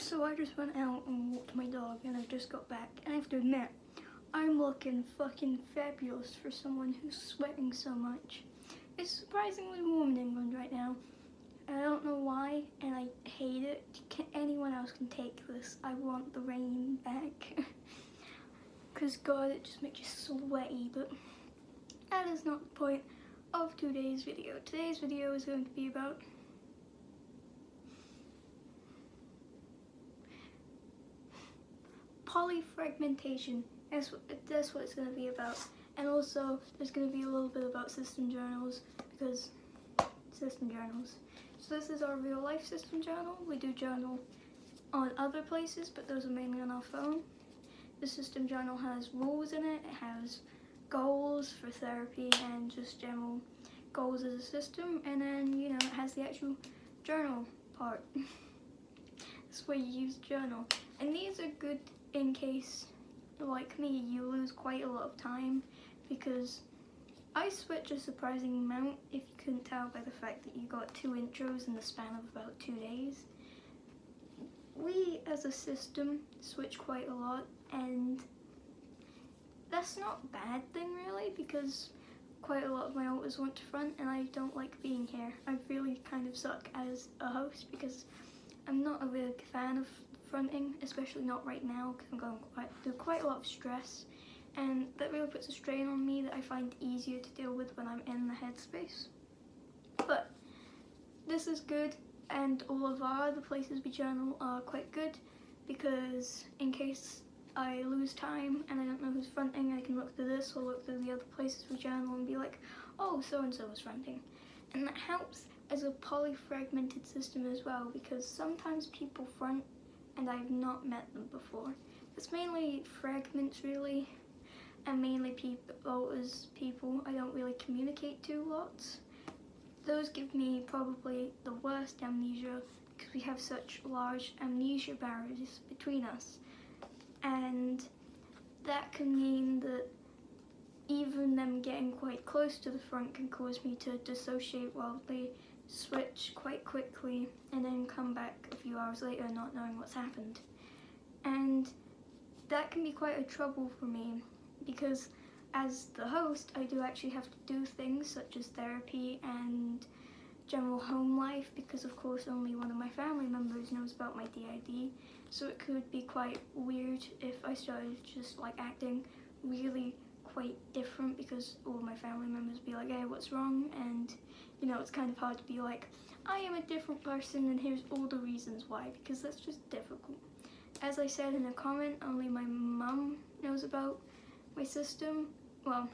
So I just went out and walked my dog and I just got back, and I have to admit, I'm looking fucking fabulous for someone who's sweating so much. It's surprisingly warm in England right now, and I don't know why, and I hate it. Anyone else can take this. I want the rain back. Cause God, it just makes you sweaty, but that is not the point of today's video. Today's video is going to be about polyfragmentation. That's what it's going to be about. And also, there's going to be a little bit about system journals, because system journals. So this is our real life system journal. We do journal on other places, but those are mainly on our phone. The system journal has rules in it. It has goals for therapy and just general goals as a system. And then, you know, it has the actual journal part. That's where you use journal. And these are good in case, like me, you lose quite a lot of time, because I switch a surprising amount, if you couldn't tell by the fact that you got 2 intros in the span of about 2 days. We as a system switch quite a lot, and that's not a bad thing really, because quite a lot of my alters want to front and I don't like being here. I really kind of suck as a host because I'm not a big fan of fronting, especially not right now, because I'm going through quite a lot of stress, and that really puts a strain on me that I find easier to deal with when I'm in the headspace. But this is good, and all of our other places we journal are quite good, because in case I lose time and I don't know who's fronting, I can look through this or look through the other places we journal and be like, oh, so-and-so was fronting. And that helps as a polyfragmented system as well, because sometimes people front and I've not met them before. It's mainly fragments really, and mainly people I don't really communicate to lots. Those give me probably the worst amnesia, because we have such large amnesia barriers between us. And that can mean that even them getting quite close to the front can cause me to dissociate wildly, switch quite quickly, and then come back a few hours later not knowing what's happened. And that can be quite a trouble for me, because as the host I do actually have to do things such as therapy and general home life, because of course only one of my family members knows about my DID, so it could be quite weird if I started just like acting really quite different, because all of my family members be like, hey, what's wrong? And you know, it's kind of hard to be like, I am a different person and here's all the reasons why, because that's just difficult. As I said in a comment, only my mum knows about my system. Well,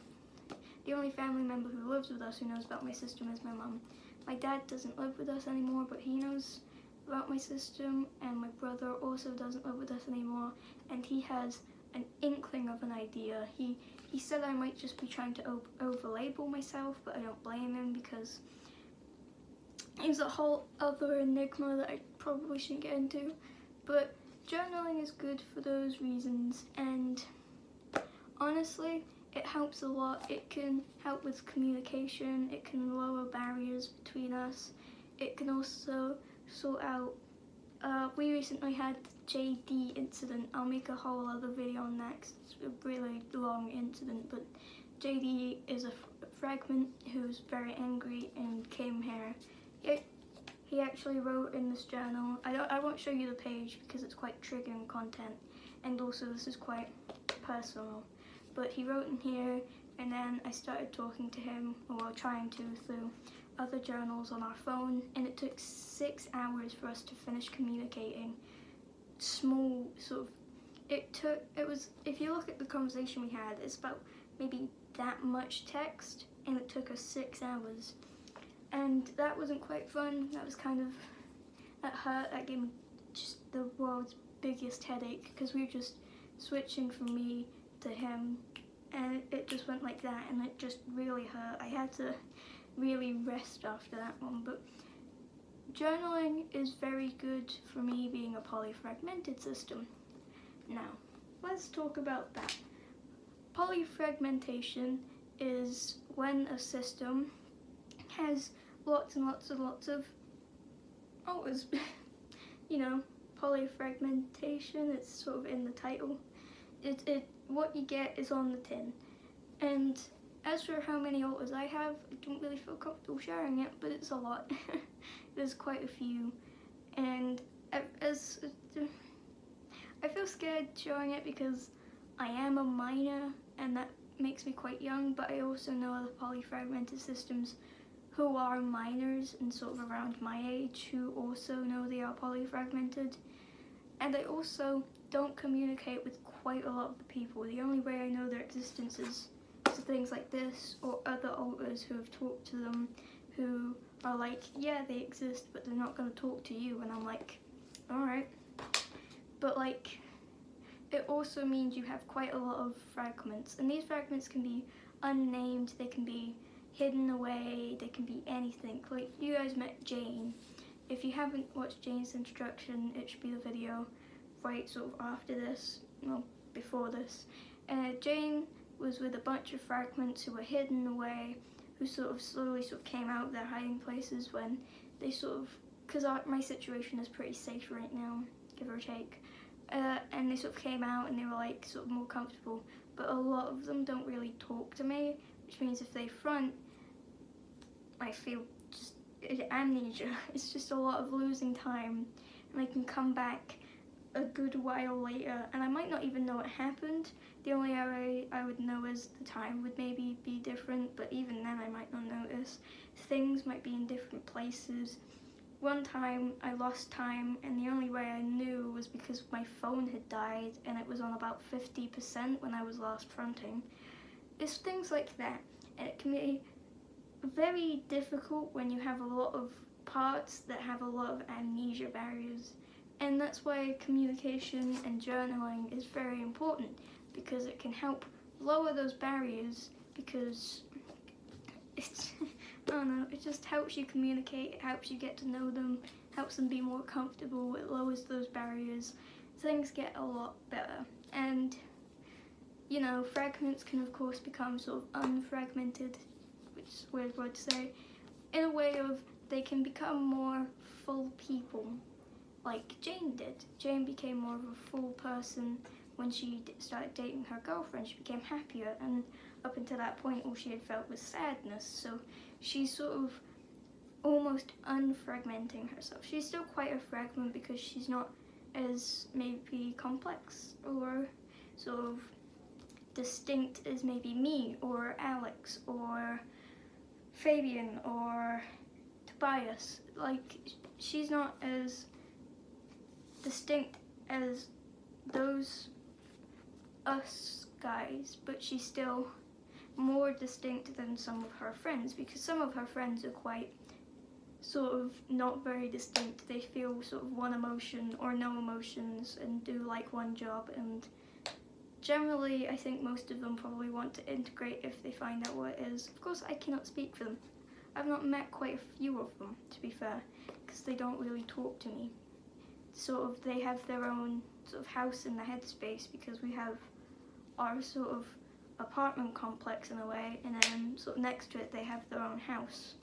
the only family member who lives with us who knows about my system is my mum. My dad doesn't live with us anymore, but he knows about my system, and my brother also doesn't live with us anymore, and he has an inkling of an idea. He said I might just be trying to over-label myself, but I don't blame him, because it's a whole other enigma that I probably shouldn't get into. But journaling is good for those reasons, and honestly, it helps a lot. It can help with communication, it can lower barriers between us, it can also sort out, we recently had the JD incident. I'll make a whole other video on that, 'cause it's a really long incident, but JD is a fragment who's very angry and came here. He actually wrote in this journal, I won't show you the page because it's quite triggering content, and also this is quite personal, but he wrote in here, and then I started talking to him, or trying to, through other journals on our phone, and it took 6 hours for us to finish communicating. Small sort of, if you look at the conversation we had, it's about maybe that much text, and it took us 6 hours. And that wasn't quite fun. That was kind of, that hurt. That gave me just the world's biggest headache, because we were just switching from me to him, and it just went like that, and it just really hurt. I had to really rest after that one. But journaling is very good for me, being a polyfragmented system. Now, let's talk about that. Polyfragmentation is when a system has lots and lots of alters, you know, Polyfragmentation. It's sort of in the title. What you get is on the tin. And as for how many alters I have, I don't really feel comfortable sharing it, but it's a lot. There's quite a few, and I feel scared showing it because I am a minor, and that makes me quite young, but I also know other polyfragmented systems who are minors and sort of around my age who also know they are polyfragmented, and I also don't communicate with quite a lot of the people. The only way I know their existence is to things like this or other alters who have talked to them, who are like, yeah, they exist, but they're not going to talk to you, and I'm like, alright. But like, it also means you have quite a lot of fragments, and these fragments can be unnamed, they can be hidden away, they can be anything. Like, you guys met Jane. If you haven't watched Jane's introduction, it should be the video right sort of after this, well, before this. Jane was with a bunch of fragments who were hidden away, who sort of slowly came out of their hiding places when they sort of, because my situation is pretty safe right now, give or take, and they sort of came out and they were like sort of more comfortable, but a lot of them don't really talk to me, which means if they front, I feel just amnesia. It's just a lot of losing time, and I can come back a good while later and I might not even know it happened. The only way I would know is the time would maybe be different, but even then I might not notice. Things might be in different places. One time I lost time, and the only way I knew was because my phone had died and it was on about 50% when I was last fronting. It's things like that, and it can be very difficult when you have a lot of parts that have a lot of amnesia barriers. And that's why communication and journaling is very important, because it can help lower those barriers, because it's, I don't know, it just helps you communicate, it helps you get to know them, helps them be more comfortable, it lowers those barriers, things get a lot better. And, you know, fragments can of course become sort of unfragmented, which is a weird word to say, in a way of they can become more full people. Like Jane did. Jane became more of a full person when she started dating her girlfriend. She became happier, and up until that point all she had felt was sadness. So she's sort of almost unfragmenting herself. She's still quite a fragment because she's not as maybe complex or sort of distinct as maybe me or Alex or Fabian or Tobias. Like, she's not as distinct as those us guys, but she's still more distinct than some of her friends, because some of her friends are quite sort of not very distinct. They feel sort of one emotion or no emotions and do like one job, and generally I think most of them probably want to integrate if they find out what it is. Of course I cannot speak for them. I've not met quite a few of them, to be fair, because they don't really talk to me. Sort of, they have their own sort of house in the headspace, because we have our sort of apartment complex in a way, and then sort of next to it they have their own house,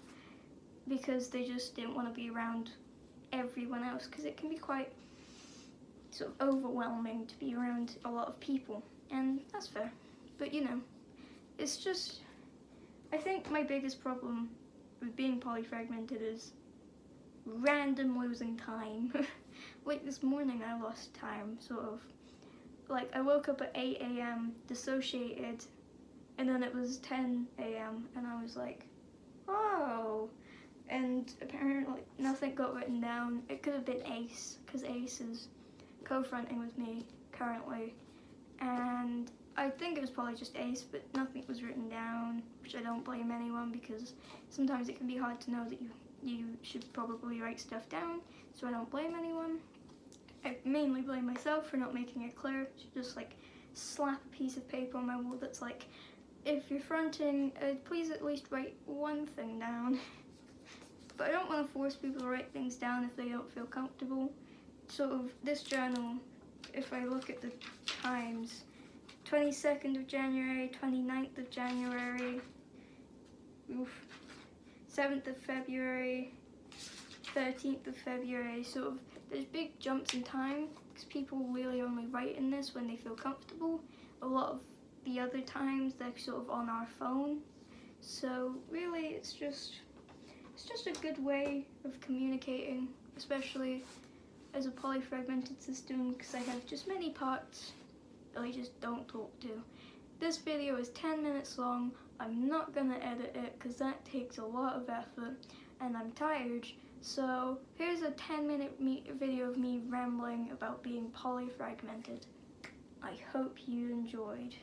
because they just didn't want to be around everyone else, because it can be quite sort of overwhelming to be around a lot of people, and that's fair. But you know, it's just, I think my biggest problem with being polyfragmented is random losing time. Like this morning I lost time, sort of. Like, I woke up at 8 a.m, dissociated, and then it was 10 a.m, and I was like, oh. And apparently nothing got written down. It could have been Ace, because Ace is co-fronting with me currently. And I think it was probably just Ace, but nothing was written down, which I don't blame anyone, because sometimes it can be hard to know that you should probably write stuff down, so I don't blame anyone. I mainly blame myself for not making it clear. I should just like slap a piece of paper on my wall that's like, if you're fronting, please at least write one thing down. But I don't want to force people to write things down if they don't feel comfortable. Sort of, this journal, if I look at the times, 22nd of January, 29th of January, 7th of February, 13th of February, sort of there's big jumps in time because people really only write in this when they feel comfortable. A lot of the other times they're sort of on our phone. So really it's just a good way of communicating, especially as a polyfragmented system, because I have just many parts that I just don't talk to. This video is 10 minutes long. I'm not gonna edit it because that takes a lot of effort and I'm tired. So here's a 10-minute video of me rambling about being polyfragmented. I hope you enjoyed.